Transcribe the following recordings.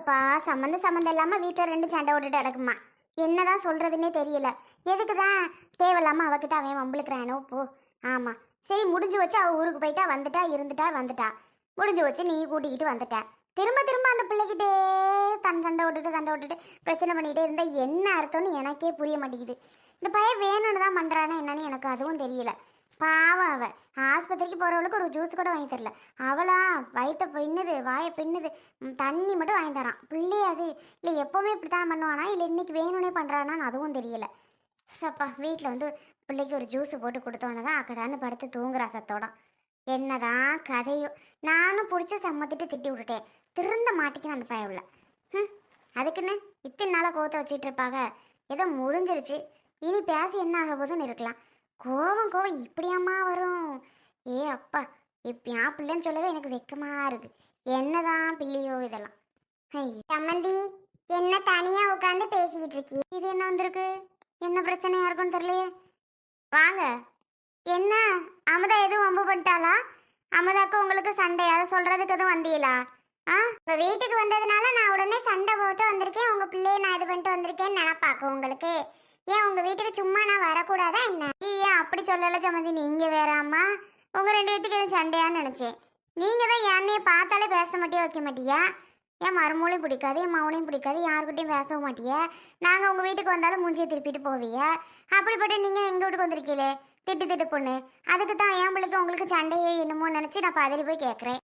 பா சம்மந்தம் இல்லாம வீட்டுல ரெண்டு சண்டை ஓட்டுட்டு கிடக்குமா. என்னதான் சொல்றதுன்னே தெரியல. எதுக்குதான் தேவையில்லாம அவகிட்ட அவன் வம்பளுக்குறானோ போ. ஆமா சரி முடிஞ்சு வச்சு அவ ஊருக்கு போயிட்டா வந்துட்டா முடிஞ்சு வச்சு நீ கூட்டிக்கிட்டு வந்துட்ட. திரும்ப திரும்ப அந்த பிள்ளைகிட்டே சண்டை விட்டுட்டு பிரச்சனை பண்ணிக்கிட்டே இருந்தா என்ன அர்த்தம்னு எனக்கே புரிய மாட்டேங்குது. இந்த பையன் வேணும்னு தான் பண்றானே என்னன்னு எனக்கு அதுவும் தெரியல. பாவம் அவ ஆஸ்பத்திரிக்கு போறவளுக்கு ஒரு ஜூஸ் கூட வாங்கி தரல. அவளா வயிற்ற பின்னுது வாயை பின்னுது, தண்ணி மட்டும் வாங்கி தரான் பிள்ளை. அது இல்லை எப்பவுமே இப்படித்தான் பண்ணுவானா இல்லை இன்னைக்கு வேணும்னே பண்றானான்னு அதுவும் தெரியல. சப்பா வீட்டில் வந்து பிள்ளைக்கு ஒரு ஜூஸ் போட்டு கொடுத்தோன்னே தான் அக்கடான்னு படுத்து தூங்குறா சத்தோட. என்னதான் கதையோ. நானும் பிடிச்ச சம்மத்திட்டு திட்டி விட்டுட்டேன். திருந்த மாட்டிக்கணும் அந்த பையன் உள்ள. அதுக்குன்னு இத்தனை நாளாக கோவத்தை வச்சிட்டு இருப்பாங்க. ஏதோ முடிஞ்சிருச்சு, இனி பேசி என்ன ஆக போதுன்னு இருக்கலாம். கோவம் இப்படியாம்மா வரும். ஏ அப்பா இப்பயா பிள்ளைன்னு சொல்லவே எனக்கு வெக்கமா இருக்கு. என்னதான் பிள்ளையோ இதெல்லாம். சம்மந்தி என்ன தனியா உட்காந்து பேசிக்கிட்டு இருக்கி? இது என்ன வந்திருக்கு? என்ன பிரச்சனையா இருக்குன்னு தெரியலையே. வாங்க. என்ன அமுதா எதுவும் வம்பு பண்ணிட்டாளா? அமுதாக்கு உங்களுக்கு சண்டை அதை சொல்றதுக்கு எதுவும் வந்தீங்களா? உங்க வீட்டுக்கு வந்ததுனால நான் உடனே சண்டை போட்டு வந்திருக்கேன். உங்க பிள்ளைய நான் இது பண்ணிட்டு வந்திருக்கேன்னு நினைப்பாக்க உங்களுக்கு. ஏன் உங்க வீட்டுக்கு சும்மா நான் வரக்கூடாதா என்ன? ஏன் அப்படி சொல்லல சம்மந்தி, நீங்க வேறாம்மா. உங்க ரெண்டு பேத்துக்கு எதுவும் சண்டையான்னு நினைச்சேன். நீங்க தான் என்னைய பார்த்தாலே பேச மாட்டியா வைக்க மாட்டியா? என் மருமூளையும் பிடிக்காது, என் மவனையும் பிடிக்காது, யாருக்கிட்டையும் பேசவும் மாட்டிய. நாங்கள் உங்கள் வீட்டுக்கு வந்தாலும் மூஞ்சியை திருப்பிட்டு போவிய. அப்படிப்பட்ட நீங்கள் எங்கள் வீட்டுக்கு வந்திருக்கீங்களே திட்டு பொண்ணு. அதுக்கு தான் என் பிள்ளைக்கு உங்களுக்கு சண்டையே என்னமோ நினச்சி நான் பதறி போய் கேட்குறேன்.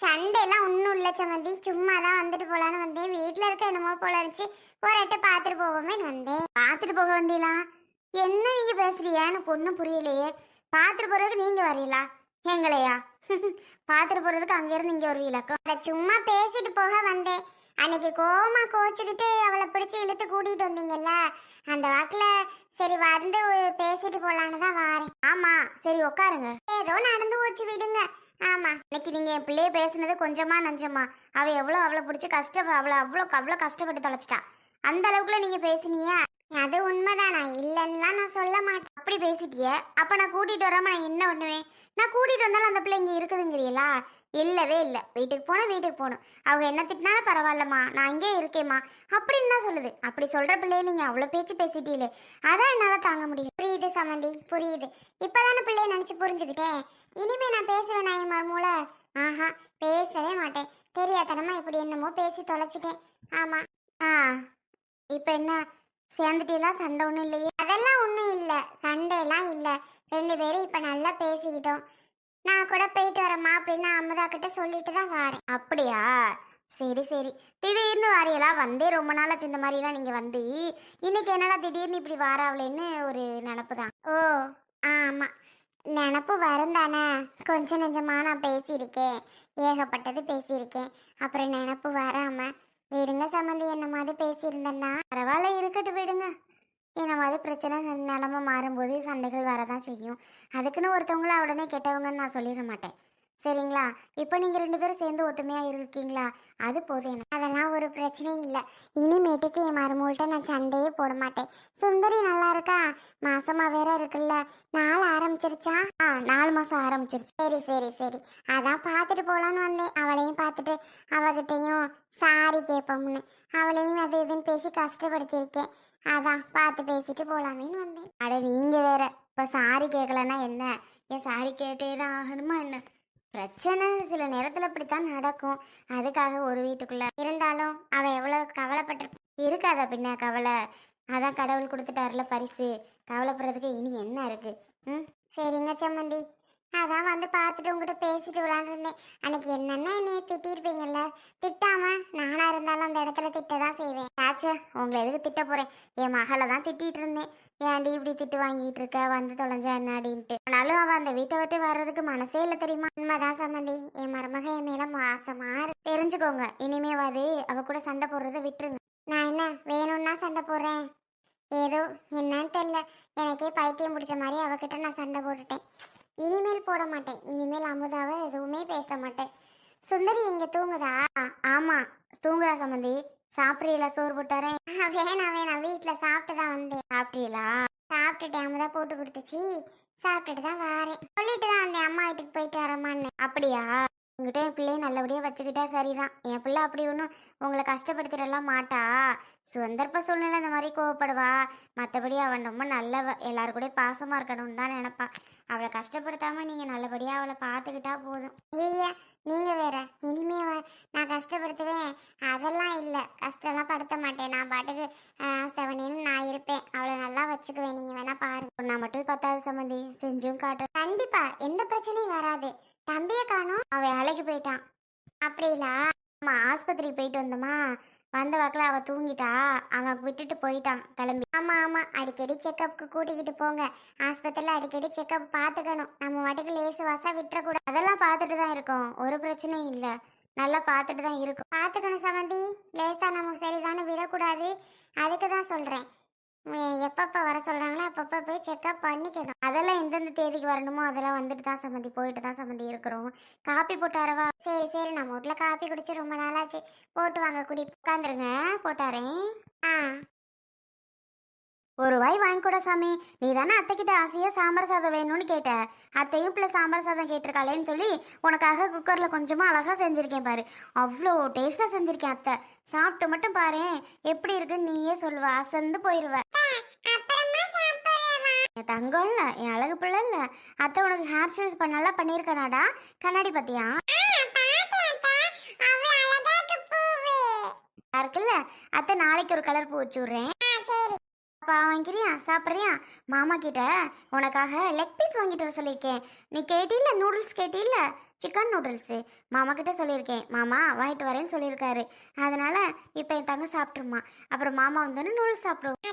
சண்டையெல்லாம் ஒன்றும் இல்லை சம்மந்தி, சும்மா தான் வந்துட்டு போகலான்னு வந்தேன். வீட்டில் இருக்க என்னமோ போல இருந்துச்சு, ஒரு எட்டை பார்த்துட்டு போவோமேன்னு வந்தேன். பார்த்துட்டு போக வந்தீங்களா? என்ன நீங்கள் பேசுறியா? எனக்கு ஒன்றும் புரியலையே. பார்த்துட்டு போகிறதுக்கு நீங்கள் வரீங்களா? எங்களையா பார்த்துட்டு போகிறதுக்கு அங்கேருந்து இங்கே வருவீங்களா? சும்மா பேசிட்டு போக வந்தேன். அன்னைக்கு கோவமா கோச்சிக்கிட்டு அவளை பிடிச்சி இழுத்து கூட்டிகிட்டு வந்தீங்கல்ல, அந்த வாக்கில் சரி வந்து பேசிட்டு போகலான்னு தான் வாரேன். ஆமாம் சரி உட்காருங்க. ஏதோ நடந்து போச்சு விடுங்க. ஆமா இன்னைக்கு நீங்க என் பிள்ளைய பேசுனது கொஞ்சமா நஞ்சமா. அவளை பிடிச்சி அவ்வளோ கஷ்டப்பட்டு தொலைச்சிட்டா. அந்த அளவுக்குள்ள நீங்க பேசுனீங்க. அது உண்மைதான், நான் இல்லைன்னுலாம் நான் சொல்ல மாட்டேன். அப்படி பேசிட்டிய அப்ப நான் கூட்டிட்டு வராம நான் என்ன பண்ணுவேன்? நான் கூட்டிட்டு வந்தாலும் அந்த பிள்ளை இங்க இருக்குதுங்கிறீங்களா? இல்லவே இல்லை. வீட்டுக்கு போகணும். அவங்க என்ன திட்டினாலும் பரவாயில்லம்மா, நான் இங்கே இருக்கேம்மா அப்படின்னு தான் சொல்லுது. அப்படி சொல்ற பிள்ளைய நீங்க அவ்வளோ பேச்சு பேசிட்டீங்களே, அதான் என்னால தாங்க முடியும். புரியுது சம்மந்தி புரியுது. இப்பதானே பிள்ளைய நினைச்சு புரிஞ்சுக்கிட்டேன். இனிமே நான் பேசுவேன் நான் என் மருமூளை? ஆஹா பேசவே மாட்டேன். தெரியாதனமா இப்படி என்னமோ பேசி தொலைச்சிட்டேன். ஆமா. இப்போ என்ன சேர்ந்துட்டீங்களா? சண்டை ஒன்றும் இல்லையே? அதெல்லாம் ஒன்றும் இல்லை, சண்டையெல்லாம் இல்லை. ரெண்டு பேரும் இப்போ நல்லா பேசிக்கிட்டோம். நான் கூட போயிட்டு வரேம்மா அப்படின்னு அமுதா கிட்ட சொல்லிட்டு தான் வரேன். அப்படியா? சரி திடீர்னு வாரியலா? வந்தே ரொம்ப நாளாச்சு இந்த மாதிரிலாம் நீங்கள் வந்து. இன்னைக்கு என்னடா திடீர்னு இப்படி வாராவளேன்னு ஒரு நினப்பு தான். ஓ ஆமாம், நினப்பு வரும் தானே. கொஞ்சம் நெஞ்சமாக நான் பேசியிருக்கேன், ஏகப்பட்டது பேசியிருக்கேன். அப்புறம் நினப்பு வராமல் விடுங்க சம்மந்தி. என்ன மாதிரி பேசியிருந்தேன்னா பரவாயில்ல, இருக்கட்டு விடுங்க. என்ன மாதிரி பிரச்சனை நிலமை மாறும்போது சண்டைகள் வரதான் செய்யும். அதுக்குன்னு ஒருத்தவங்கள உடனே கெட்டவங்கன்னு நான் சொல்லிட மாட்டேன், சரிங்களா? இப்போ நீங்கள் ரெண்டு பேரும் சேர்ந்து ஒத்துமையாக இருக்கீங்களா? அது போதும். அதெல்லாம் ஒரு பிரச்சனையும் இல்லை. இனிமேட்டுக்கு என் மருமகள்கிட்ட நான் சண்டையே போட மாட்டேன். சுந்தரி நல்லா இருக்கா? மாசமா வேற இருக்குல்ல, 4 ஆரம்பிச்சிருச்சா? 4 மாதம் ஆரம்பிச்சிருச்சு. சரி அதான் பார்த்துட்டு போகலான்னு வந்தேன். அவளையும் பார்த்துட்டு அவகிட்டையும் சாரி கேட்போம்னு அவளையும் அது இதுன்னு பேசி கஷ்டப்படுத்தியிருக்கேன். அதான் பார்த்து பேசிட்டு போகலாமேன்னு வந்தேன். அட நீங்கள் வேற இப்போ சாரி கேட்கலன்னா என்ன? ஏன் சாரி கேட்டே தான் ஆகணுமா என்ன? பிரச்சனை சில நேரத்தில் இப்படித்தான் நடக்கும். அதுக்காக ஒரு வீட்டுக்குள்ள இருந்தாலும் அவள் எவ்வளோ கவலைப்பட்டு இருக்காத பின்ன கவலை. அதான் கடவுள் கொடுத்துட்டாருல பரிசு, கவலைப்படுறதுக்கு இனி என்ன இருக்கு? சரிங்க சம்மந்தி, அதான் வந்து பார்த்துட்டு உங்ககிட்ட பேசிட்டு விளாண்டுருந்தேன். அன்னைக்கு என்னென்ன என்னைய திட்டிருப்பீங்கல்ல, திட்டாம நானா இருந்தாலும் அந்த இடத்துல திட்டதான் செய்வேன். ஆச்சா உங்களை எதுக்கு திட்ட போறேன்? என் மகளை தான் திட்டிட்டு இருந்தேன். ஏன்டி இப்படி திட்டு வாங்கிட்டு இருக்க, வந்து தொலைஞ்சா என்ன அப்படின்ட்டு. ஆனாலும் அவள் அந்த வீட்டை விட்டு வர்றதுக்கு மனசே இல்லை தெரியுமா? உண்மைதான் சம்மந்தி, என் மருமக என் மேல மாசமா தெரிஞ்சுக்கோங்க. இனிமேவாது அவ கூட சண்டை போடுறதை விட்டுருங்க. நான் என்ன வேணும்னா சண்டை போடுறேன்? ஏதோ என்னன்னு தெரியல, எனக்கே பைத்தியம் பிடிச்ச மாதிரி அவகிட்ட நான் சண்டை போட்டுட்டேன். இனிமேல் போட மாட்டேன். இனிமேல் அமுதாவை எதுவுமே பேச மாட்டேன். சுந்தரி எங்க தூங்குதா? ஆமா தூங்குறா சம்மந்தி. சாப்பிட்றீங்களா? சோறு போட்டாரேன். வேணாம் வீட்டில் சாப்பிட்டு தான் வந்தேன். சாப்பிட்றீங்களா? சாப்பிட்டுட்டேன், அமுதா போட்டு கொடுத்துச்சு, சாப்பிட்டுட்டு தான் வரேன். சொல்லிட்டு தான் வந்தேன் அம்மா வீட்டுக்கு போயிட்டு வரமான்னு. அப்படியா? உங்ககிட்ட என் பிள்ளையை நல்லபடியாக வச்சுக்கிட்டா சரிதான். என் பிள்ளை அப்படி ஒன்றும் உங்களை கஷ்டப்படுத்திடலாம் மாட்டா. சந்தர்ப்ப சூழ்நிலை இந்த மாதிரி கோவப்படுவா. மற்றபடி அவன் ரொம்ப நல்லவ. எல்லாரு கூட பாசமாக இருக்கணும்னு தான் நினப்பா. அவளை கஷ்டப்படுத்தாமல் நீங்கள் நல்லபடியாக அவளை பார்த்துக்கிட்டா போதும். ஐயா நீங்கள் வேற இனிமே நான் கஷ்டப்படுத்துவேன் அதெல்லாம் இல்லை. கஷ்டம்லாம் படுத்த மாட்டேன். நான் பாட்டுக்கு செவனேன்னு நான் இருப்பேன். அவளை நல்லா வச்சுக்குவேன். நீங்கள் வேணா பாருங்க. நான் மட்டும் பத்தாவது சம்மந்தி செஞ்சும் காட்டுறேன். கண்டிப்பாக எந்த பிரச்சனையும் வராது. தம்பியை காணோம். அவன் வேலைக்கு போயிட்டான். அப்படிங்களா? ஆமாம், ஆஸ்பத்திரிக்கு போயிட்டு வந்தோமா, வந்த வாக்கில் அவள் தூங்கிட்டா. அவன் விட்டுட்டு போயிட்டான் கிளம்பி. ஆமாம் ஆமாம், அடிக்கடி செக்கப்புக்கு கூட்டிக்கிட்டு போங்க. ஆஸ்பத்திரியில் அடிக்கடி செக்கப் பார்த்துக்கணும். நம்ம வாட்டுக்கு லேசு வாசா விட்டுறக்கூடாது. அதெல்லாம் பார்த்துட்டு தான் இருக்கோம், ஒரு பிரச்சனையும் இல்லை. நல்லா பார்த்துட்டு தான் இருக்கும். பார்த்துக்கணும் சமந்தி. லேசாக நம்ம சரிதானே விடக்கூடாது. அதுக்கு தான் சொல்கிறேன். எப்பப்போ வர சொல்கிறாங்களோ அப்பப்போ போய் செக்அப் பண்ணிக்கணும். அதெல்லாம் எந்தெந்த தேதிக்கு வரணுமோ அதெல்லாம் வந்துட்டு தான் சம்மந்தி, போயிட்டு தான் சம்மந்தி இருக்கிறோம். காப்பி போட்டாரவா? சரி சரி, நம்ம வீட்டில் காப்பி குடிச்சு ரொம்ப நாளாச்சு. போட்டு வாங்க, குடி. உட்காந்துருங்க, போட்டாரேன். ஆ, ஒரு வாய் வாங்கி கூட சாமி. நீ தானே அத்தைக்கிட்ட ஆசையாக சாம்பார் சாதம் வேணும்னு கேட்ட. அத்தையும் பிள்ளை சாம்பார் சாதம் கேட்டிருக்காளேன்னு சொல்லி உனக்காக குக்கரில் கொஞ்சமாக அழகாக செஞ்சுருக்கேன் பாரு. அவ்வளோ டேஸ்ட்டாக செஞ்சுருக்கேன் அத்தை. சாப்பிட்டு மட்டும் பாரு, எப்படி இருக்குன்னு நீயே சொல்லுவ, அசந்து போயிடுவ. என் தங்கம் இல்லை, என் அழகு பிள்ளை இல்லை. அத்தை உனக்கு ஹேர் ஸ்டைல்ஸ் பண்ணலாம் பண்ணியிருக்கனாடா. கண்ணாடி பார்த்தியா? இருக்குல்ல, அத்தை நாளைக்கு ஒரு கலர் பூ வச்சு விட்றேன். வாங்கிக்கிறியா? சாப்பிட்றியா? மாமா கிட்ட உனக்காக லெக் பீஸ் வாங்கிட்டு வர சொல்லியிருக்கேன். நீ கேட்டில்ல, நூடுல்ஸ் கேட்டில்ல, சிக்கன் நூடுல்ஸு. மாமா கிட்ட சொல்லியிருக்கேன், மாமா வாங்கிட்டு வரேன்னு சொல்லியிருக்காரு. அதனால இப்போ என் தங்க சாப்பிட்ருமா. அப்புறம் மாமா வந்தோன்னு நூடுல்ஸ் சாப்பிடுவோம்.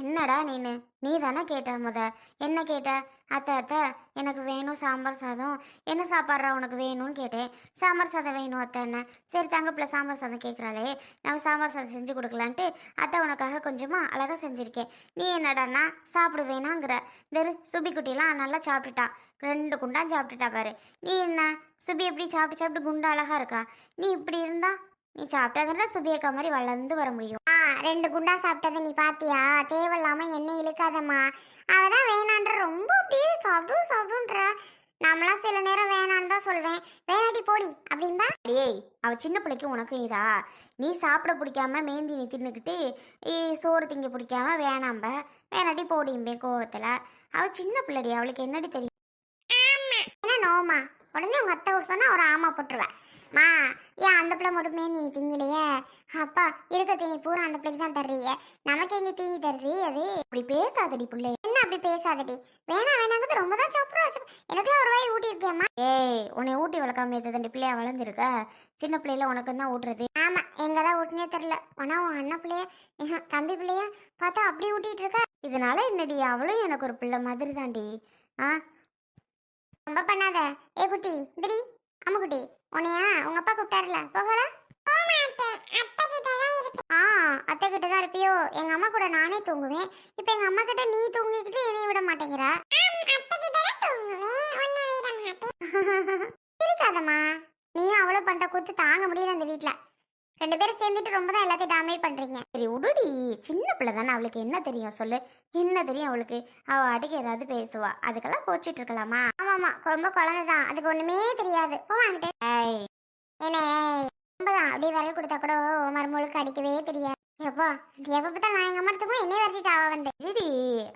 என்னடா நீ தானே கேட்ட என்ன கேட்ட? அத்தை அத்தை எனக்கு வேணும் சாம்பார் சாதம். என்ன சாப்பாடுறா உனக்கு வேணும்னு கேட்டேன். சாம்பார் சாதம் வேணும் அத்தை. என்ன சரி, தங்க பிள்ளை சாம்பார் சாதம் கேட்குறாளே, நம்ம சாம்பார் சாதம் செஞ்சு கொடுக்கலான்ட்டு அத்தை உனக்காக கொஞ்சமாக அழகாக செஞ்சுருக்கேன். நீ என்னடாண்ணா சாப்பிடு வேணாங்கிற? வெறு சுபி குட்டிலாம் நல்லா சாப்பிட்டுட்டா, 2 குண்டான் சாப்பிட்டுட்டா பாரு. நீ என்ன சுபி எப்படி சாப்பிட்டு சாப்பிட்டு குண்டா அழகா இருக்கா? நீ இப்படி இருந்தா நீ சாப்பிட்டாதானே சுபியக்கா மாதிரி வளர்ந்து வர முடியும். 2 குண்டா சாப்பிட்டதை நீ பாத்தியா? தேவையில்லாம என்ன இழுக்காதம்மா. அவதான் வேணான்ற, ரொம்ப அப்படியே சாப்பிடும் சாப்பிடுன்ற. நம்மளாம் சில நேரம் வேணான்னு தான் சொல்வேன். வேணாட்டி போடி அப்படின்பா. ஏய், அவ சின்ன பிள்ளைக்கு உனக்கு இதா? நீ சாப்பிட பிடிக்காம மேந்தி நீ தின்னுக்கிட்டு சோறு திங்க பிடிக்காம வேணாம்ப, வேணாட்டி போடிம்பே கோவத்துல. அவ சின்ன பிள்ளைடி, அவளுக்கு என்னடி தெரியும்? என்ன நோமா? உடனே உங்க அத்தை சொன்னா ஒரு ஆமா போட்டுருவேன். மா, ஏன் அந்த பிள்ளை மட்டுமே நீ திங்கலையே? அப்பா இருக்க தீனி பூரா அந்த பிள்ளைக்கு தான் தர்றீங்க, நமக்கு எங்க தீனி தர்றீ? அது அப்படி பேசாதடி பிள்ளை. என்ன அப்படி பேசாதடி? வேணாங்கிறது ரொம்ப தான் சாப்பிடுவோம். எனக்குலாம் ஒரு வாய் ஊட்டி இருக்கேம்மா. ஏய், உன்னை ஊட்டி வளர்க்காம தண்டி பிள்ளையா வளர்ந்துருக்க. சின்ன பிள்ளையில உனக்கு தான் ஊட்டுறது. ஆமா, எங்கதான் ஊட்டினே தெரியல. ஆனா உன் அண்ணன் பிள்ளைய தம்பி பிள்ளைய பார்த்தா அப்படி ஊட்டிட்டு இருக்க. இதனால என்னடி, அவளும் எனக்கு ஒரு பிள்ளை மாதிரி தாண்டி. ரொம்ப பண்ணாத. ஏ குட்டி, திடி அம்மா குட்டி, உன்னையா உங்க அப்பா கூப்பிட்டாருல, போகல? அத்தை கிட்ட தான் இருப்பியோ? எங்க அம்மா கூட நானே தூங்குவேன். இப்ப எங்க அம்மா கிட்ட நீ தூங்கிக்கிட்டு என்னை விட மாட்டேங்கிற. இருக்காதம்மா, நீயும் அவ்வளவு பண்ற கூத்து தாங்க முடியல அந்த வீட்டுல. 2 பேரும் சேர்ந்துட்டு ரொம்ப தான் எல்லாத்தையும் டாமினேட் பண்றீங்க. சரி உடுடி, சின்ன பிள்ளை தானே, அவளுக்கு என்ன தெரியும் சொல்லு? என்ன தெரியும் அவளுக்கு? அவ அடிக்க ஏதாவது பேசுவா, அதுக்கெல்லாம் கோச்சிட்டு இருக்கலாமா? ஆமாமா, ரொம்ப குழந்தை தான், அதுக்கு ஒண்ணுமே தெரியாது. போவாங்கிட்டே என்ன ரொம்பதான் அப்படியே விரல் கொடுத்தா கூட மருமகளுக்கு அடிக்கவே தெரியாது. எப்போ எப்ப பார்த்தா நான் எங்க அம்மா எடுத்துக்கோ என்னைய வரட்டிட்டு அவ வந்து இடி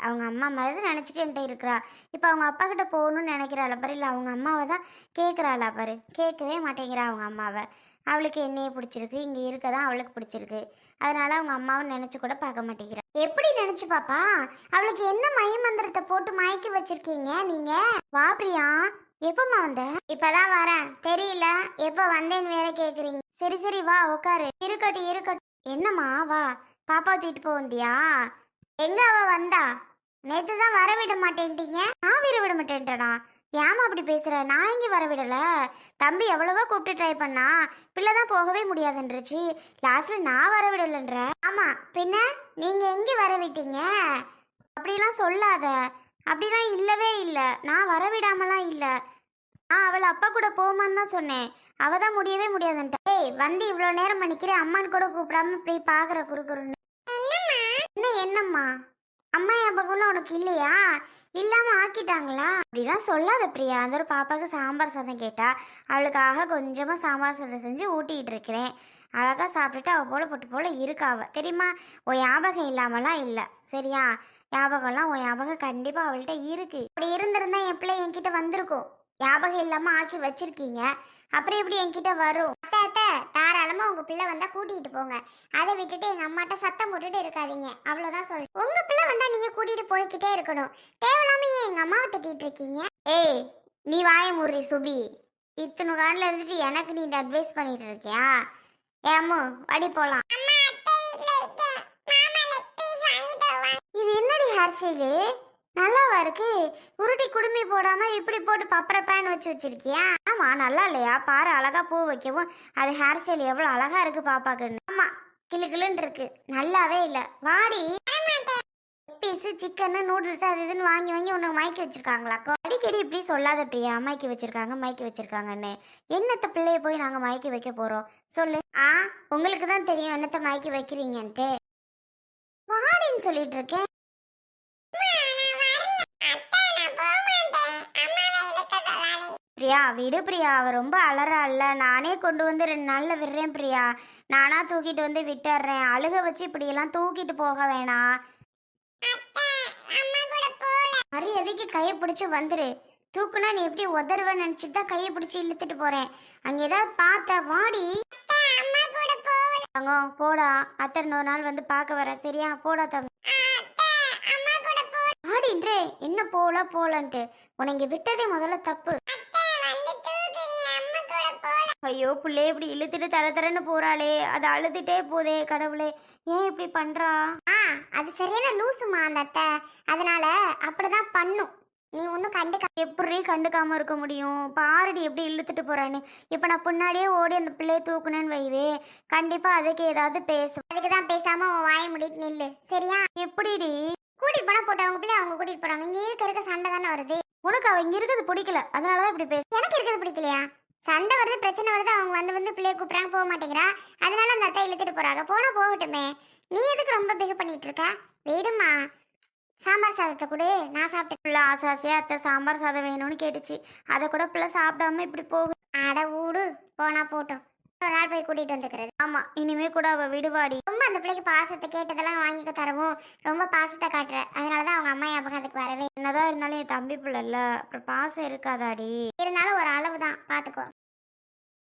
அவங்க அம்மா மாதிரி நினைச்சிட்டு என்கிட்ட இருக்கிறா. இப்போ அவங்க அப்பா கிட்ட போகணும்னு நினைக்கிறாள் பாரு, இல்லை அவங்க அம்மாவை தான் கேட்குறாளா பாரு. கேட்கவே மாட்டேங்கிறா அவங்க அம்மாவை. அவளுக்கு என்னையே பிடிச்சிருக்கு, இங்கே இருக்க தான் அவளுக்கு பிடிச்சிருக்கு. அதனால அவங்க அம்மாவை நினச்சி கூட பார்க்க மாட்டேங்கிறா. எப்படி நினச்சி பாப்பா? அவளுக்கு என்ன மந்திரத்தை போட்டு மயக்கி வச்சிருக்கீங்க நீங்க? வா பிரியா, எப்பம்மா வந்த? இப்பதான் வரேன். தெரியல எப்போ வந்தேன்னு வேற கேட்குறீங்க. சரி சரி வா உட்காரு. இருக்கட்டும். என்னம்மா வா, பாப்பா தூக்கிட்டு போவந்தியா? எங்க அவ வந்தா? நேற்று தான் வர விட மாட்டேன்ட்டீங்க. நான் விட மாட்டேன்ட்டா? ஏமா அப்படி பேசுற? நான் இங்கே வர விடல. தம்பி எவ்வளவோ கூப்பிட்டு ட்ரை பண்ணா, பிள்ளை தான் போகவே முடியாதுன்றுச்சு. லாஸ்ட்ல நான் வர விடலன்ற. ஆமா பின்ன நீங்க எங்க வர விட்டீங்க? அப்படிலாம் சொல்லாத. அப்படிலாம் இல்லவே இல்லை. நான் வர விடாமலாம் இல்லை. அவளை அப்பா கூட போமான்னு தான் சொன்னேன். அவ தான் முடியவே முடியாதுன்ட்டா. ஏய் வந்து இவ்வளோ நேரம் பண்ணிக்கிறேன், அம்மான்னு கூட கூப்பிடாம இப்படி பாக்குற குறுக்குறுன்னு. என்னம்மா? அம்மா ஞாபகம்லாம் உனக்கு இல்லையா? இல்லாம ஆக்கிட்டாங்களா? அப்படிலாம் சொல்லாத பிரியா. அந்த ஒரு பாப்பாவுக்கு சாம்பார் சாதம் கேட்டா அவளுக்காக கொஞ்சமா சாம்பார் சாதம் செஞ்சு ஊட்டிகிட்டு இருக்கிறேன். அழகா சாப்பிட்டுட்டு அவ போல பொட்டு போல இருக்கா அவ, தெரியுமா? உன் ஞாபகம் இல்லாமலாம் இல்லை, சரியா? ஞாபகம்லாம் உன் ஞாபகம் கண்டிப்பா அவள்கிட்ட இருக்கு. அப்படி இருந்திருந்தா என் பிள்ளை என்கிட்ட வந்திருக்கும். ஞாபகம் இல்லாம ஆக்கி வச்சிருக்கீங்க, அப்புறம் எப்படி என்கிட்ட வரும்? அத்தை அத்தை, தாராளமா உங்க பிள்ளை வந்தா கூட்டிட்டு போங்க. அதை விட்டுட்டு எங்க அம்மாட்ட சத்தம் போட்டுட்டு இருக்காதீங்க, அவ்வளவுதான் சொல்றேன். உங்க பிள்ளை வந்தா நீங்க கூட்டிட்டு போய்கிட்டே இருக்கணும். தேவையில்லாம ஏன் எங்க அம்மாவை திட்டிட்டு இருக்கீங்க? ஏய், நீ வாய முறி சுபி. இத்தனை காலில் இருந்துட்டு எனக்கு நீ அட்வைஸ் பண்ணிட்டு இருக்கியா? ஏமோ அடி போலாம். இது என்னடி ஹேர் ஸ்டைலு? நல்லாவா இருக்கு? உருட்டி குடுமி போடாம இப்படி போட்டு பப்பர பேன் வச்சு வச்சிருக்கியா? ஆமா, நல்லா இல்லையா? பாரு, அழகா பூ வைக்கவும் அது ஹேர் ஸ்டைல் எவ்வளவு அழகா இருக்கு பாப்பாக்குன்னு. ஆமா, கிளு கிளுன்னு இருக்கு, நல்லாவே இல்ல. வாடி. பீஸு சிக்கனு நூடுல்ஸ் அது இதுன்னு வாங்கி வாங்கி உனக்கு மயக்கி வச்சிருக்காங்களாக்கோ? அடிக்கடி இப்படி சொல்லாத பிரியா, மயக்கி வச்சிருக்காங்கன்னு. என்னத்த பிள்ளைய போய் நாங்க மயக்கி வைக்க போறோம் சொல்லு? உங்களுக்கு தான் தெரியும் என்னத்த மயக்கி வைக்கிறீங்கன்ட்டு. வாடின்னு சொல்லிட்டு இருக்கேன். பிரியா விடு பிரியா, அவ ரொம்ப அலறா இல்ல, நானே கொண்டு வந்து 2 நாள்ல விடுறேன் பிரியா. நானா தூக்கிட்டு வந்து விட்டுறேன். அழுக வச்சு இப்படி எல்லாம் தூக்கிட்டு போக வேணாம். மறு எதுக்கு கையை பிடிச்சி வந்துரு. தூக்குனா நீ எப்படி உதறுவ நினைச்சிட்டு தான் கையை பிடிச்சி இழுத்துட்டு போறேன். அங்க ஏதாவது பார்த்த வாடி. தங்கோ போடா, அத்தை 1 நாள் வந்து பார்க்க வர, சரியா? போடா தங்க. வாடின்றே, என்ன போலன்ட்டு உனக்கு விட்டதே முதல்ல தப்பு. ஐயோ, பிள்ளை இப்படி இழுத்துட்டு தரன்னு போறாளே, அது அழுதுட்டே போதே. கடவுளே, ஏன் இப்படி பண்றா? அது சரியான லூசுமா அந்த அத்தை, அதனால அப்படிதான் பண்ணும். நீ ஒன்றும் எப்படி கண்டுக்காம இருக்க முடியும்? பாருடி எப்படி இழுத்துட்டு போறான்னு. இப்ப நான் பின்னாடியே ஓடி அந்த பிள்ளைய தூக்குனேன்னு வைவே, கண்டிப்பா அதுக்கு ஏதாவது பேசும். அதுக்கு தான் பேசாம வாய முடிட்டு நில்லு, சரியா? எப்படிடி கூட்டிட்டு போனா போட்டு அவங்க பிள்ளை அவங்க கூட்டிட்டு போறாங்க. இங்க இருக்க சண்டை தானே வருது. உனக்கு அவ இங்க இருக்கிறது பிடிக்கல, அதனாலதான் இப்படி பேச. எனக்கு இருக்கிறது பிடிக்கலையா? சண்டை வருது, பிரச்சனை வருது, அவங்க வந்து பிள்ளைய கூப்பிடுறாங்க, போக மாட்டேங்கிறா, அதனால அந்த அத்தை இழுத்துட்டு போறாங்க. போனா போகட்டுமே, நீ எதுக்கு ரொம்ப பிகு பண்ணிட்டு இருக்க? வீடுமா, சாம்பார் சாதத்தை கூட நான் சாப்பிட்டேன். பிள்ளை ஆசாசியா அத்தை சாம்பார் சாதம் வேணும்னு கேட்டுச்சு, அதை கூட பிள்ளை சாப்பிடாம இப்படி போகுது. அட ஊடு, போனா போட்டோம், ஒரு நாள் போய் கூட்டிட்டு வந்துக்கிறது. ஆமா, இனிமே கூட அவ விடுவாடி. ரொம்ப அந்த பிள்ளைக்கு பாசத்தை கேட்டதெல்லாம் வாங்கிக்க தரவும் ரொம்ப பாசத்தை காட்டுற, அதனாலதான் அவங்க அம்மா ஞாபகம் அதுக்கு வரவே. என்னதான் இருந்தாலும் என் தம்பி பிள்ளை இல்ல, அப்புறம் பாசம் இருக்காதாடி. இருந்தாலும் ஒரு அளவு தான், பாத்துக்கோ.